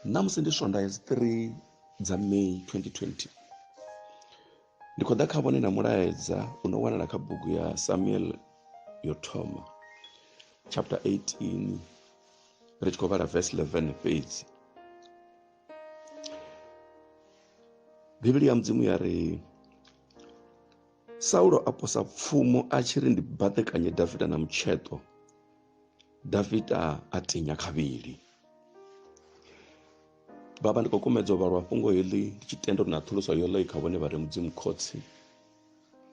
Namusi ndi swondaha 3 dza May 2020. Ndi khou ḓa kha vhone na mulaedza uno wanala kha bugu ya Samuel yo thoma chapter 18 ri tshi khou vhala verse 11 fhedzi. Biblia ya Mudzimu ya ri Saulo a posa pfumo a tshi ri ndi baḓekanye Davhida na mutsheṱo. Davhida a tinya khavhili. Baba, ndi khou kumedza u vhalwa fhungo heḽi ndi tshi tenda uri na ṱhuluso yo ḽo i kha vhone vha re Mudzimu khotsi.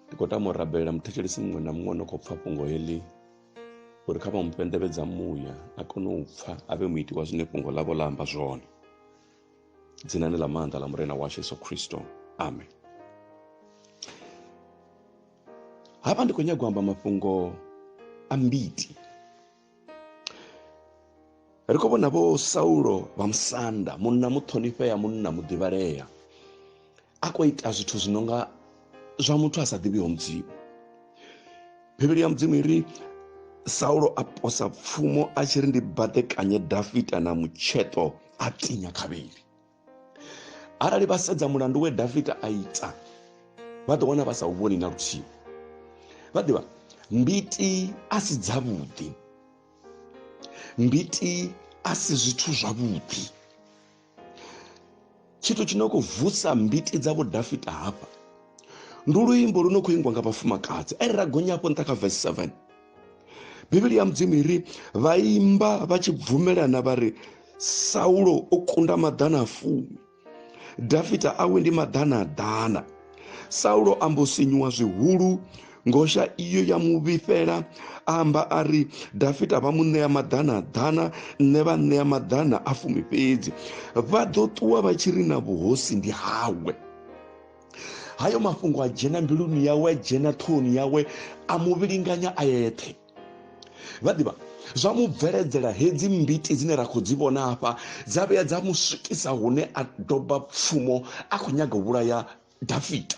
Ndi khou tama u rabelela muthetshelesi muṅwe na muṅwe no khou pfha fhungo heḽi uri kha vha mufhe nḓevhe dza muya a kone u pfha a vhe muiti wa zwine fhungo ḽavho ḽa amba zwone. Dzinani ḽa maanḓa ḽa murena washu Yesu Kristo. Amen. Hafha ndi khou nyaga u amba mafhungo a Mbiti. Ri khou vhona vho Saulo vha musanda, munna muṱhonifhea, munna muḓivhalea, a khou ita zwithu zwi no nga zwa muthu a sa ḓivhiho Mudzimu. Biblia ya Mudzimu iri Saulo a posa pfumo a tshi ri ndi baḓekanye Davhida na mutsheṱo a tinya khavhili. Arali vha sedza mulandu we Davhida a ita vha ḓo wana vha sa u vhoni na luthihi. Vha ḓivha Mbiti a si dzavhuḓi, Mbiti a si zwithu zwavhuḓi. Tshithu tshi no khou vusa mbiti dzavho Davhida hafha ndi luimbo lu no khou ingwa nga vhafumakadzi. Ra gonya hafho nṱha kha verse 7, Biblia ya Mudzimu iri vha imba vha tshi bvumelana vha ri Saulo o kunda maḓana a 10, Davhida awe ndi maḓana a ḓana. Saulo ambo sinyuwa zwihulu, ngosha iyo ya muvhifhela, amba ari Davhida vha mu ṋea maḓana a ḓana, nṋe vha ṋea maḓana a 10 fhedzi. Vha ḓo ṱuwa vha tshi ri na vhuhosi ndi hawe. Hayo mafhungo a dzhena mbiluni yawe, a dzhena ṱhohoni yawe, a muvhilinganya a yeṱhe. Vha ḓivha zwa mu bveledzela hedzi mbiti dzine ra khou dzi vhona hafha dza vhuya dza mu swikisa hune a doba pfumo a khou nyaga u vhulaya Davhida.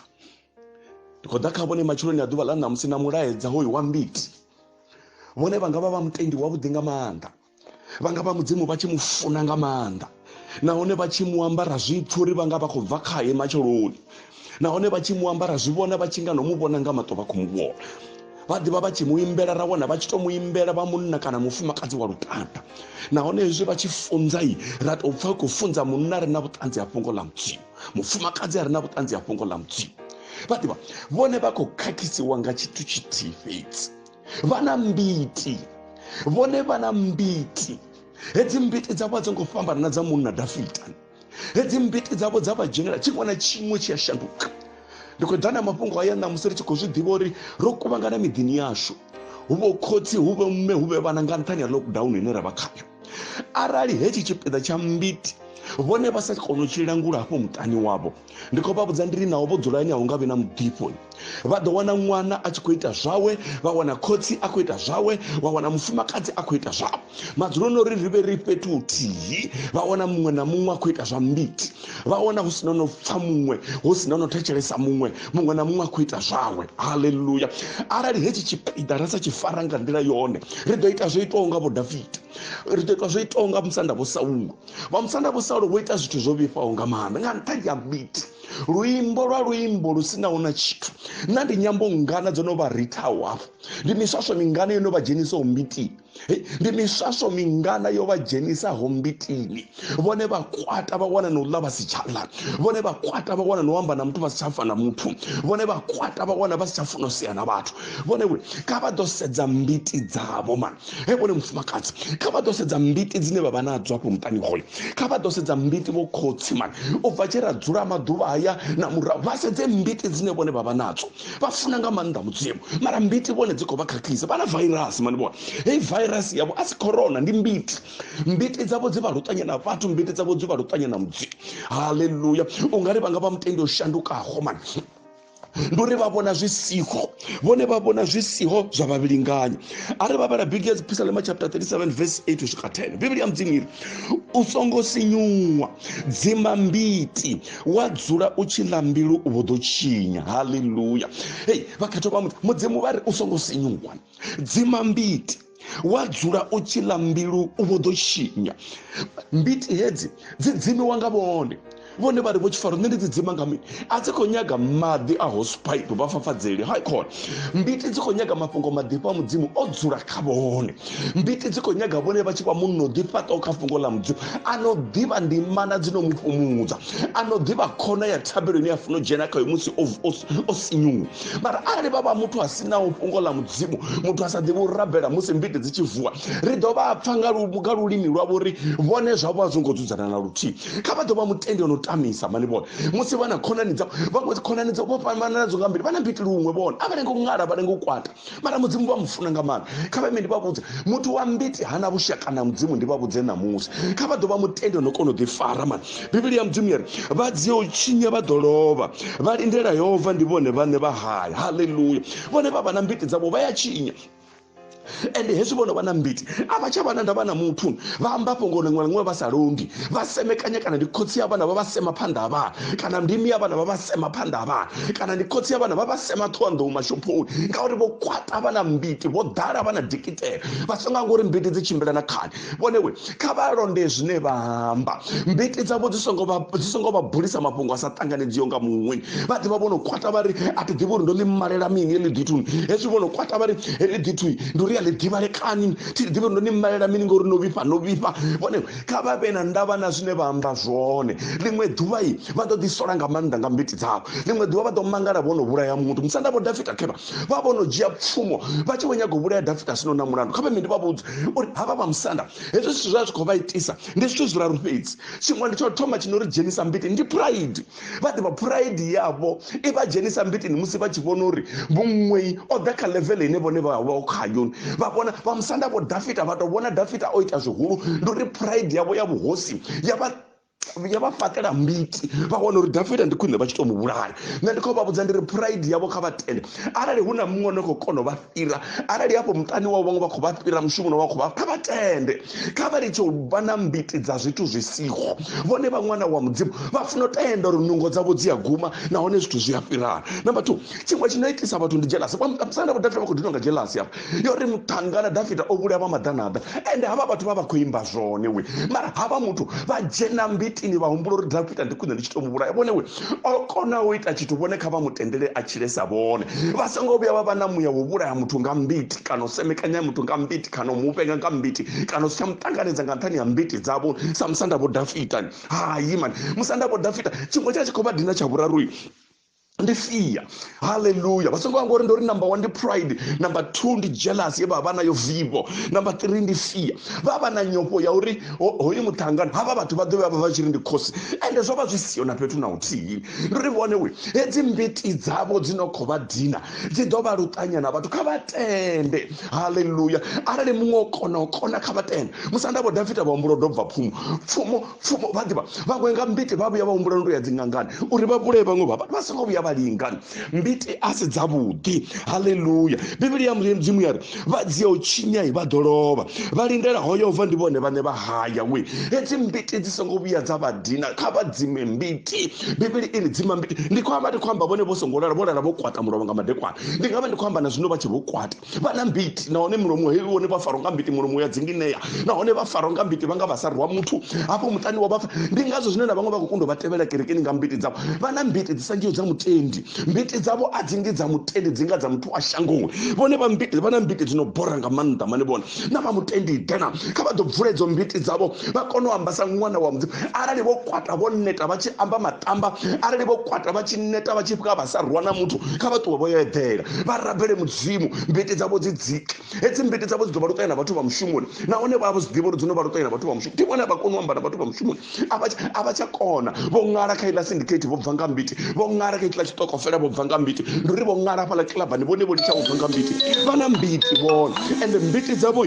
Ndi khou ḓa kha vhone matshiloni a ḓuvha ḽa ṋamusi na mulaedza hoyu wa Mbiti. Vhone vha nga vha vha mutendi wavhuḓi nga maanḓa, vha nga vha Mudzimu vha tshi mu funa nga maanḓa, nahone vha tshi mu ambara zwipfhi uri vha nga vha khou bva khaye matshiloni, nahone vha tshi mu ambara zwi vhona vha tshi nga no mu vhona nga maṱo vha khou mu vhona. Vha ḓivha vha tshi mu imbela, ra wana vha tshi to mu imbela vha munna kana mufumakadzi wa lutanda, nahone hezwi vha tshi funza ra tou pfha khou funza munna a re na vhuṱanzi ha fhungo ḽa Mudzimu, mufumakadzi a re na vhuṱanzi ha fhungo ḽa Mudzimu. Vha ḓivha vhone vha khou khakhisiwa nga tshithu tshithihi fhedzi, vha na mbiti, vhone vha na mbiti. Hedzi mbiti dzavho a dzo ngo fhambana na dza munna Davhida. Hedzi mbiti dzavho dza vha dzhenela tshiṅwe na tshiṅwe tshi a shanduka. Ndi khou ḓa na mafhungo aya ṋamusi ri tshi khou zwi ḓivha uri ro kuvhangana miḓini yashu, hu vhe khotsi, hu vhe mme, hu vhe vhana nga nṱhani ha lockdown ine ra vha khayo. Arali hetshi tshipiḓa tsha mbiti vhone vha sa kona u tshi langula hafho muṱani wavho, ndi khou vha vhudza ndiri naho vho dzulani a hu nga vhi na muḓifho. Vha ḓo wana ṅwana a tshi khou ita zwawe, vha wana khotsi a khou ita zwawe, wa wana mufumakadzi a khou ita zwawe. Madzuloni uri ri vhe ri fhethu huthihi, vha wana muṅwe na muṅwe a khou ita zwa mbiti. Vha wana hu si na no pfha muṅwe, hu si na no thetshelesa muṅwe, muṅwe na muṅwe a khou ita zwawe. Haleluya. Arali hetshi tshipiḓa ra sa tshi fara nga nḓila yone, ri ḓo ita zwo itaho nga vho Davhida, ri ḓo ita zwo itaho nga musanda vho Saulo. Vha musanda vho Saulo vho ita zwithu zwo vhifhaho nga maanḓa nga nṱhani ha mbiti. Luimbo lwa luimbo lu sinaho na tshithu, na ndi nyambo ngana dzo no vha rithaho hafho, ndi miswaswo mingana yo no vha dzhenisaho mbitini, ndi miswaswo mingana yo vha dzhenisaho mbitini. Vhone vha kwata vha wana na u ḽa vha si tsha ḽa, vhone vha kwata vha wana na u amba na muthu vha si tsha fa na muthu, vhone vha kwata vha wana vha si tsha funa u sea na vhathu. Vhone kha vha ḓo sedza mbiti dzavho man, vhone mufumakadzi kha vha ḓo sedza mbiti dzine vha vha nadzo hafho muṱani hoyo, kha vha ḓo sedza mbiti vho khotsi man, u bva tshe ra dzula maḓuvha aya na murahu vha sedze mbiti dzine vhone vha vha nadzo. Vha funa nga maanḓa Mudzimu, mara mbiti vhone dzi khou vha khakhisa. Vha na virus mani vhone, hei virus yavho a si corona, ndi mbiti. Mbiti dzavho dzi vha luṱanya na vhathu, mbiti dzavho dzi vha luṱanya na Mudzimu. Haleluya. U nga ri vha nga vha mutendi o shandukaho mani, ndi uri vha vhona zwi siho, vhone vha vhona zwi siho zwa vhavhilinganya. Ari vha vhala Biblia Apostolic chapter 37 verse 8 uswika 10. Biblia ya Mudzimu iri u songo sinyuwa, dzima mbiti, wa dzula u tshi ḽa mbilu u vho ḓo tshinya. Haleluya. Hei vhakhetho vha Mudzimu vha ri u songo sinyuwa, dzima mbiti, wadzula uchila mbilu uvodo shinya mbiti hedzi dzidzimi wanga vone vari vo Tshifaro nne ndi dzidzima nga mini a dzi khou nyaga maḓi a hosepipe vha fafadzeli hai khona mbiti dzi khou nyaga mafhungo maḓipfa a mudzimu o dzula kha vhone mbiti dzi khou nyaga vhone vha tshi vha munno ḓifhaṱaho kha fhungo ḽa mudzimu ano ḓivha ndimana dzino mufhumudza ano ḓivha khona ya thabelo ine ya funa u dzhena khayo musi o sinyuwa mara arali vha vha muthu a sinaho fhungo ḽa mudzimu muthu a sa ḓivhi u rabela musi mbiti dzi tshi vuwa ri ḓo vha pfa nga lulimi lwavho ri vhone zwavho a zwo ngo dzudzana na luthihi kha vha ḓo vha mutendi ono tamisa mani vhone musi vha na khonani dzavho vhaṅwe khonani dzavho vho fhambana nadzo nga mbili vha na mbiti luṅwe vhone a vha lengo ṅala vha lengo kwata mara mudzimu vha mufuna nga maanḓa kha vha ime ndi vha vhudze muthu wa mbiti hana vhushaka na mudzimu ndi vha vhudze namusi kha vha ḓo vha mutendi ono kona u ḓifara mani bibeli ya mudzimu yari vha dziye u tshinya vha ḓo lovha vha lindela Yehova ndi vhone vhane vha haya haleluya vhone vha vha na mbiti dzavho vha ya tshinya ende hezwi vhono vha na mbiti a vha tsha vha na ndavha na muthu vha amba fhungo ḽiṅwe ḽiṅwe vha sa londi vha semekanya kana ndi khotsi ya vhana vha vha sema phanḓa ha vhana kana ndimi ya vhana vha vha sema phanḓa ha vhana kana ndi khotsi ya vhana vha vha sema ṱhohoyanḓou mashophoni ngauri vho kwata vha na mbiti vho ḓala vha na dikitela vha songa ngori mbiti dzi tshimbila na khani vhonewe kha vha londe zwine vha amba mbiti dzavho dzi songo vha bulisa mafhungo a sa ṱanganedziho nga muṅwe vha ḓivha vhono kwata vha ri a ti ḓivhi uri ndo ḽi malela mini heḽi ḓithuni hezwi vhono kwata vha ri heḽi ḓithui ndi uri ali ḓivha lekani ti ḓivhi uri ndo ni malela mini ngori no vhifha vhone kha vha vhe na ndavha na zwine vha amba zwone ḽiṅwe ḓuvha vha ḓo ḓi sola nga maanḓa nga mbiti dzavho ḽiṅwe ḓuvha vha ḓo mangala vhono vhulaya muthu musanda vho Dafita khevha vha vhono dzhia pfumo vha tshi vho nyaga u vhulaya Dafita sino na mulandu kha vha ime ndi vha vhudze uri havha vha musanda hezwi zwithu zwa zwi khou vha itisa ndi zwithu zwiraru fhedzi tshiṅwe ndi tsho thoma tshino ri dzhenisa mbiti ndi pride vha ḓivha pride yavho i vha dzhenisa mbitini musi vha tshi vhona uri vhuṅwei o ḓa kha level ine vhone vha khayo vha vhona vha musanda vho Dafita vha tou vhona Dafita o ita zwihulu ndi uri pride yavho ya vhuhosi ya vha fatela mbiti vha wana uri Dafita ndi khwine vha tshi tou muvhulaya nṋe ndi khou vha vhudza ndi ri pride yavho kha vha tende arali hu na muṅwe no khou kona u vha fhira arali hafho muṱani wavho vhaṅwe vha khou vha fhira mushumoni wa khou vha kha vha tende kha vha litshe u vha na mbiti dza zwithu zwi siho vhone vha ṅwana wa mudzimu vha funa u tenda uri nungo dzavho dzi a guma nahone zwithu zwi a fhirana namba 2 tshiṅwe tshino itisa vhathu ndi jealous musanda vho Dafita vha khou dinwa nga jealous hafha yori muṱangana Dafita o vhulaya vha maḓanaḓa ende havha vhathu vha khou imba zwone we mara havha muthu vha dzhena mbitini vha humbula uri Dafita ndi khwine ndi tshi tou muvhulaya vhone we o kona u ita tshithu vhone kha vha mutendele a tshilesa vhone vha songo vhuya vha vha na muya wo vhulaya muthu nga mbiti kana u semekanya muthu nga mbiti kana u muvhenga nga mbiti kana u si tsha muṱanganedza nga nṱhani ya mbiti dzavho sa musanda vho Dafita hayi mani musanda vho Dafita tshiṅwe tsha tshi khou vha dina tsha vhuraru ndi fear haleluya vha songo amba uri ndori number 1 ndi pride number 2 ndi jealous ye vha vha nayo vivo number 3 ndi fear vha vha na nyofho ya uri hoyu muṱangano havha vhathu vha ḓo vha tshi ri ndi khosi ende zwo vha zwi siho na fhethu na uthihi ndori vhone we hedzi mbiti dzavho dzino khou vha dina dzi ḓo vha luṱanya na vhathu kha vha tende haleluya arali muṅwe o kona kha vha tende musanda vho Dafita vha humbula ḓo bva pfumo vha ḓivha vhaṅwe nga mbiti vha vhuya vha humbula ndo ya dzingangani uri vha vhulaye vhaṅwe vha songo vhuya lingani mbiti a si dzavhuḓi haleluya bibeli ya mudzimu yari vha dziya u tshinya vha ḓo lovha vha lindela Yehova ndi vhone vhane vha haya we hedzi mbiti dzi songo vhuya dza vha dina kha vha dzime mbiti bibeli ini dzima mbiti ndi khou amba vhone vho songo lala vho kwata mulovha nga madekwana ndi nga vha ndi khou amba na zwino vha tshi vho kwata vha na mbiti nahone mulomo heyi wone vha farwa nga mbiti mulomo ya dzingineya nahone vha farwa nga mbiti vha nga vha sa rwa muthu hafho muṱani wa vha ndi ngazwo zwine na vhaṅwe vha khou kunda vha tevhela kerekeni nga mbiti dzavho vha na mbiti dzi sa ngiyo dza mutendi mbiti dzavho a dzi ngi dza mutendi dzi nga dza muthu a shangoni vhone vha na mbiti dzino bora nga maanḓa mane vhone na vha mutendi dena kha vha ḓo bvula edzo mbiti dzavho vha kona u amba sa ṅwana wa mudzimu arali vho kwata vho neta vha tshi amba matamba arali vho kwata vha tshi neta vha tshi fika vha sa rwa na muthu kha vha ṱuwe vho yo eḓela vha rabele mudzimu mbiti dzavho dzi dzike hedzi mbiti dzavho dzi ḓo vha luṱanya na vhathu vha mushumoni nahone vha vho zwiḓivha uri dzino vha luṱanya na vhathu vha mushumoni ndi vhone vha kona u amba na vhathu vha mushumoni a vha tsha kona vho ṅala kha iḽa syndicate vho bva nga mbiti vho ṅala kha iḽa tshitokofela vho bva nga mbiti ndi uri vho ṅala fhaḽa kilabani vhone vho litsha u bva nga mbiti vha na mbiti vhone ende mbiti dzavho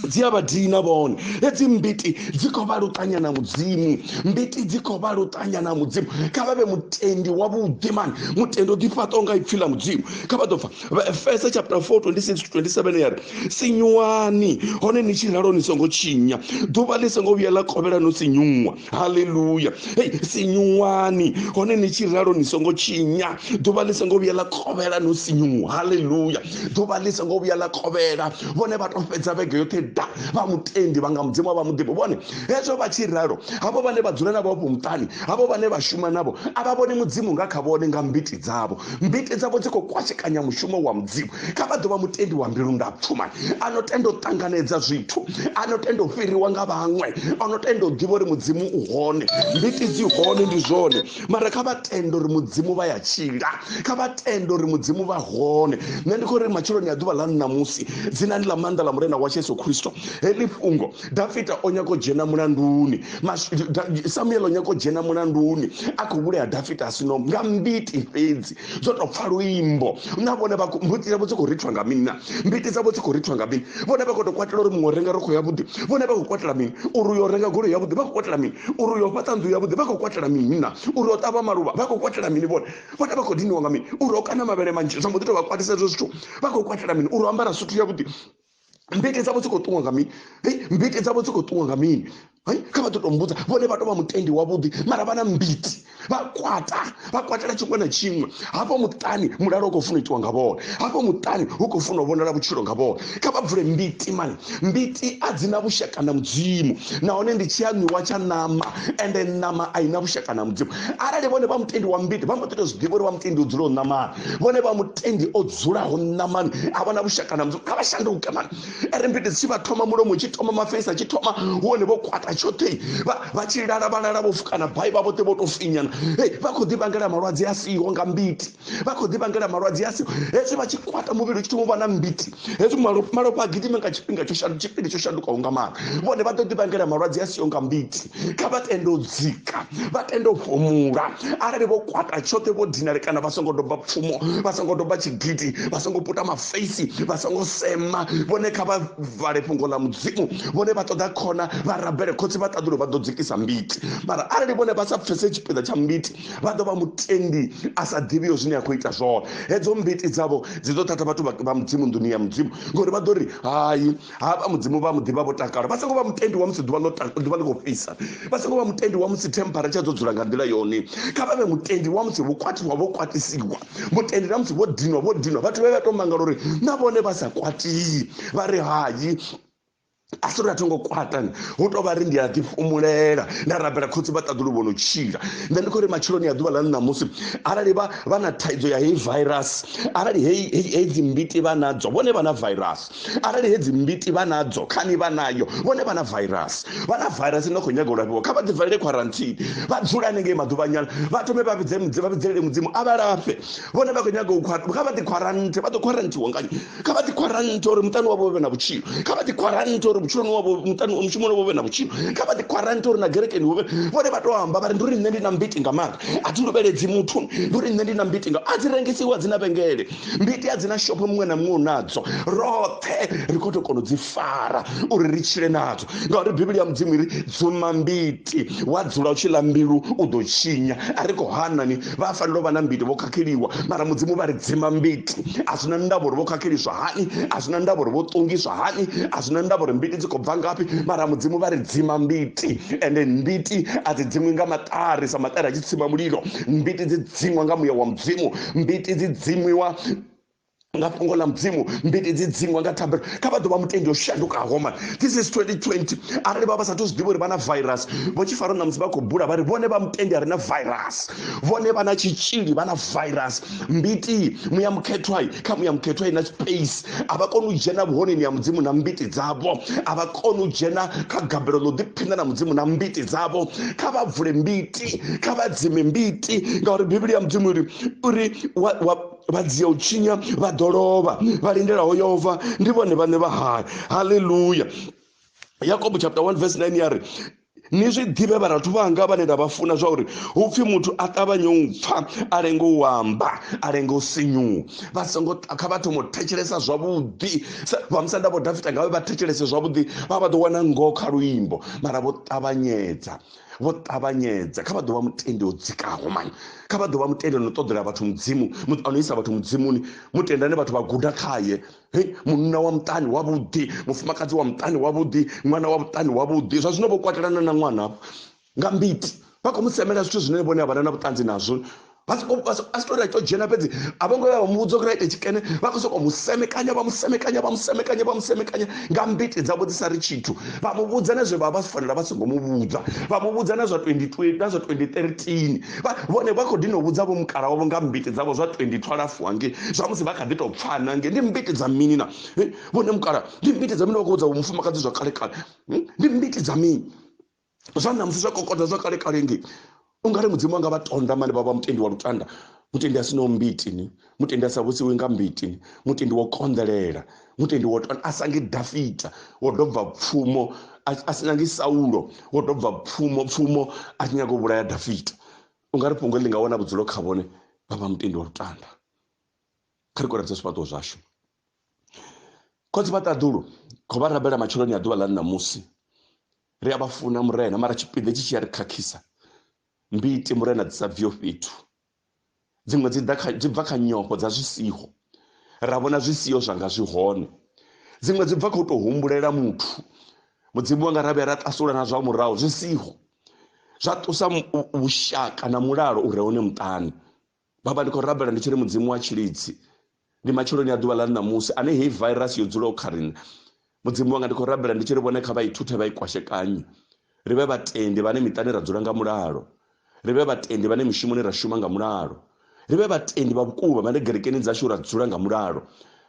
dziavadhina vone edzi mbiti dzikovarutanya namudzimu mbiti dzikovarutanya namudzimu kavave mutendi wavudhi mani mutendi udifata ungaipfila mudzimu kavatofa Efesa chapter 4 26-27 yari sinyuwani hone nichiraro nisongochinya dhuva lisongovia lakovera nosinyuwa haleluya hey sinyuwani hone nichiraro nisongochinya dhuva lisongovia lakovera nosinyuwa haleluya dhuva lisongovia lakovera vone vatofedza vege yote vamutendi vanga mudzimu vamudipo vone hezvo vachiraro avo vane vadzura navo pomutani avo vane vashuma navo avavone mudzimu ngakavone ngambiti dzavo mbiti dzavo dzikokwashikanya mushumo wa mudzimu kavadova mutendi wambiru ndapfumani anotendotanganedza zvithu anotendofiriwa ngavamwe anotendodiva uri mudzimu uhone mbiti dzihone ndizvone mara kavatendo ri mudzimu vayachira kavatendo ri mudzimu vahone nendikori machironi yaduva lanu namusi dzinani lamanda lamurena wa Jesu Kristo heli fungo Dafita onyakojena munanduni Samuel onyakojena munanduni akubulea Dafita asino ngambiti fedzi zotopfa ruimbo navone mbiti dzavo dzikoritwa ngamina mbiti dzavo dzikoritwa ngamini vone vakotokwatela uri mungorenga roko yavudhi vone vakokwatela mini uri yorenga goro yavudhi vakokwatela mini uri yopata nzu yavudhi vakokwatela mina uri yotava maruva vakokwatela mini vone vakodiniwa ngamini uri okana mavere manje zvambodito vakwatisa izvo zvithu vakokwatela mini uri ambara sutu yavudhi mbiti dzavo dzikotumwa ngamini mbiti dzavo dzikotumwa ngamini kavatotombudza vone vatova mutendi wavudhi mara vana mbiti vakwatela chimwe nachimwe hapo mutani mudaro ukofuna itwa ngavone hapo mutani ukofuna uvonera vuchiro ngavone kavabvure mbiti mani mbiti adzina vushaka na mudzimu naone ndichiyanwiwa chanama ende nama aina vushaka na mudzimu arali vone vamutendi wa mbiti vambototozvidiva uri vamutendi udzula unamani vone vamutendi odzulaho namani havana vushaka na mudzimu kavashanduke mani ere mbiti dzichivatoma muromo ichitoma mafesi achitoma vone vokwata chotei vachirara vana ravofukana bhai vavote votofinyana vakodhivangera marwadzi asiwo ngambiti vakodhivangera marwadzi asiwo hezvi vachikwata muviri uchitovana mbiti hezvi maropa agitimenga chipindi choshanduka unga mara vone vatodhivangera marwadzi asiwo ngambiti kavatendodzika vatendovhomura arari vokwata chote vodhinari kana vasongodoba pfumo vasongodoba chigiti vasongoputa mafeisi vasongosema vone kavavhare fungo la mudzimu vone vatoda kona varabhere kotsi vataduro vadodzikisa mbiti mara arari vone vasapfese chipinda cha mbiti vadova mutendi asadhiviyo zvine yakuita zvona hedzo mbiti dzavo dzitotata vatu vamudzimu nduni ya mudzimu ngori vadori hayi hava mudzimu vamudhiva votakara vasangova mutendi wamusi dhuva likofisa vasangova mutendi wamusi tempara chazodzura ngandila yoni kavave mutendi wamusi vokwatirwa vokwatisiwa mutendi namusi vodhinwa vatu vavatomangaro navone vasakwati vari hayi asi ratongokwatani wotovarindira tifumulera ndarabhera kotsi vatadulu vonochira ndandikore machironi yaduva lanu namusi arali vana taidzo yahei virus arali hedzi mbiti vanadzo vone vana virus arali hedzi mbiti vanadzo kani vanayo vone vana virus inokonyaga kurapiwa kavadzivharire quarantine vadzura nenge maduva nyana vatome vavidzerere mudzimu avarape vone vakonyaga kavati quarante vatokwarantiwa ngani kavati quarante uri mutani wavo veve navuchiro kavati quarante uri muchiro wavo muchimono wove navuchiro kavati quarante uri nagerekeni wove vone vatohamba vari nduri nne ndina mbiti ngamaka hatindoberedzi mutu nduri nne ndina mbiti nga adzirengesiwa hadzina vengere mbiti hadzina shopo mumwe namumwe unadzo rothe rikotokonodzifara uri richire nadzo ngauri bhibheri ya mudzimu iri dzuma mbiti wadzula uchila mbiru udochinya ariko hanani vafanira vana mbiti vokakiriwa mara mudzimu vari dzima mbiti hazvina ndavoro vokakirizva hani hazvina ndavoro votungisva hani hazvina ndavoro mbiti dzikobva ngapi mara mudzimu vari dzima mbiti ende mbiti hadzidzimwi ngamatari samatari achitsima muliro mbiti dzidzimwa ngamuya wa mudzimu mbiti dzidzimwiwa ngafungo la mudzimu mbiti dzidzimwa ngatabhero kavadova mutendi oshanduka homa this is 2020 arali vavasatozvidiva uri vana virus vochifaro namusi vakobhura vari vone vamutendi harina virus vone vana chichiri vana virus mbiti muyamuketwai kamuyamuketwai naspace havakoni ujena vuhoneni ya mudzimu nambiti dzavo havakoni ujena kagabhero lodhipinda namudzimu nambiti dzavo kavabvure mbiti kavadzime mbiti ngauri bhibheri ya mudzimu uri vadziya uchinya vadhorova varindirawo Yehova ndivone vane vahari haleluya Jacob chapter 1 verse 9 yari ni zwi ḓivhe vharathu vhanga vhane nda vhafuna zwa uri hupfi muthu a ṱavhanye u pfa a lenge u amba a lenge u sinyuwa vha songo kha vha thoma u thetshelesa zwavhuḓi vha musanda vho Dafita ngawe vha thetshelese zwavhuḓi vha ḓo wana ngoho kha luimbo mara vho ṱavhanyedza kha vha ḓo vha mutendi o dzikaho mani kha vha ḓo vha mutendi no ṱoḓela vhathu mudzimu ano isa vhathu mudzimuni mutendi ane vhathu vha guda khaye munna wa muṱani wavhuḓi mufumakadzi wa muṱani wavhuḓi ṅwana wa muṱani wavhuḓi zwa zwino vho kwatelana na ṅwana nga mbiti vha khou musemela zwithu zwine vhone vha na vhuṱanzi nazwo a si tou ri a tou dzhena fhedzi a vho ngo vha muvhudza uri a ite tshikene vha khou sokou musemekanya nga mbiti dzavho dzi sa ri tshithu vha muvhudza na zwe vha vha fanela vha songo muvhudza vha muvhudza na zwa 2013 vhone vha khou dina u vhudza vho mukala wavho nga mbiti dzavho zwa 2012 hange zwa musi vha kha ḓi tou pfana nge ndi mbiti dza mini na vhone mukala ndi mbiti dza mini vha khou vhudza mufumakadzi zwa kalekale ndi mbiti dza mini zwa namusi zwa kokota zwa kalekale nge ungari mudzimu wanga vatonda mani vava mutendi wa lutanda mutendi asino mbiti ni mutendi asavusiwe nga mbiti ni mutendi wo kondelela mutendi wo asangi Dafita wo dobva pfumo asinangi Saulo wo dobva pfumo atinyago vhulaya Dafita ungari pungo linga wana vhudzulo kha vhone vava mutendi wa lutanda khari kora tsa swipato zwashu khotsi vatadulo kho vha rabela matshiloni a ḓuvha ḽa ṋamusi ri a vhafuna murena mara tshipiḓa tshi tshi ya ri khakhisa mbiti murena dzi sa bviho fhethu dziṅwe dzi bva kha nyofho dza zwisiho ra vhona zwisiho zwanga zwi hone dziṅwe dzi bva kha u tou humbulela muthu mudzimu wanga ra vhuya ra tasula na zwa murahu zwisiho zwa tusa vhushaka na mulalo u re hone muṱani baba ndi khou rabela ndi tshi ri mudzimu wa tshilidzi ndi matshiloni a ḓuvha ḽa ṋamusi ane hei virus yo dzula u kha riṋe mudzimu wanga ndi khou rabela ndi tshi ri vhone kha vha i thuthe vha i kwashekanye ri vhe vhatendi vhane miṱani ra dzula nga mulalo ri vhe vhatendi vhane mishumoni ra shuma nga mulalo ri vhe vhatendi vha vhukuma vhane gerekeni dzashu ra dzula nga mulalo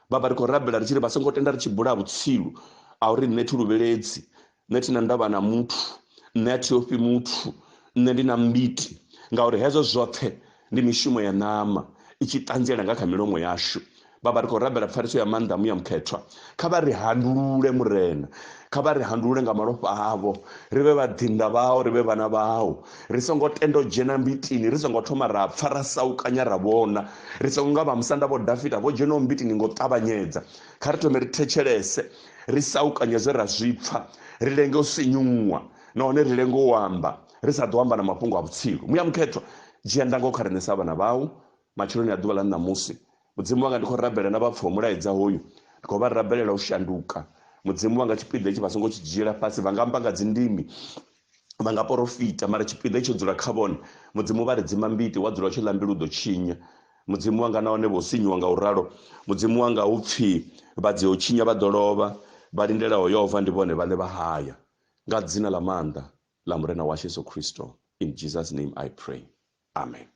baba ri khou rabela ri tshi ri vha songo tenda ri tshi bula vhutsilu a uri nṋe thi luvheledzi nṋe thi na ndavha na muthu nṋe a thi ofhi muthu nṋe ndi na mbiti ngauri hezwo zwoṱhe ndi mishumo ya ṋama i tshi ṱanziela nga kha milomo yashu baba ri khou rabela pfariso ya maanḓa mu ya mukhethwa kha vha ri handulule murena kha vha ri handulule nga malofha avho ri vhe vhaḓinda vhao ri vhe vhana vhao ri songo tenda u dzhena mbitini ri songo thoma ra pfa ra saukanya ra vhona ri songo nga vha musanda vho Dafita vho dzhenaho mbitini ngo ṱavhanyedza kha ri thome ri thetshelese ri saukanye zwe ra zwi pfa ri lenge u sinyuwa nahone ri lenge u amba ri sa ḓo amba na mafhungo a vhutsilu mu ya mukhethwa dzhia ndango kha riṋe sa vhana vhau matshiloni a ḓuvha ḽa ṋamusi mudzimu wanga ndi khou rabela na vhapfa mulaedza hoyu ndi khou vha rabelela u shanduka mudzimu wanga tshipiḓa itshi vha songo tshi dzhiela fhasi vha nga amba nga dzindimi vha nga porofita mara tshipiḓa itshi dzula kha vhone mudzimu vha ri dzima mbiti wa dzula u tshi ḽa mbilu ḓo tshinya mudzimu wanga nahone vho sinyiwa nga u ralo mudzimu wanga u pfhi vha dzi u tshinya vha ḓo lovha vha lindelaho Yehova ndi vhone vhane vha haya nga dzina ḽa maanḓa ḽa murena wa Yesu Kristo in Jesus name I pray amen.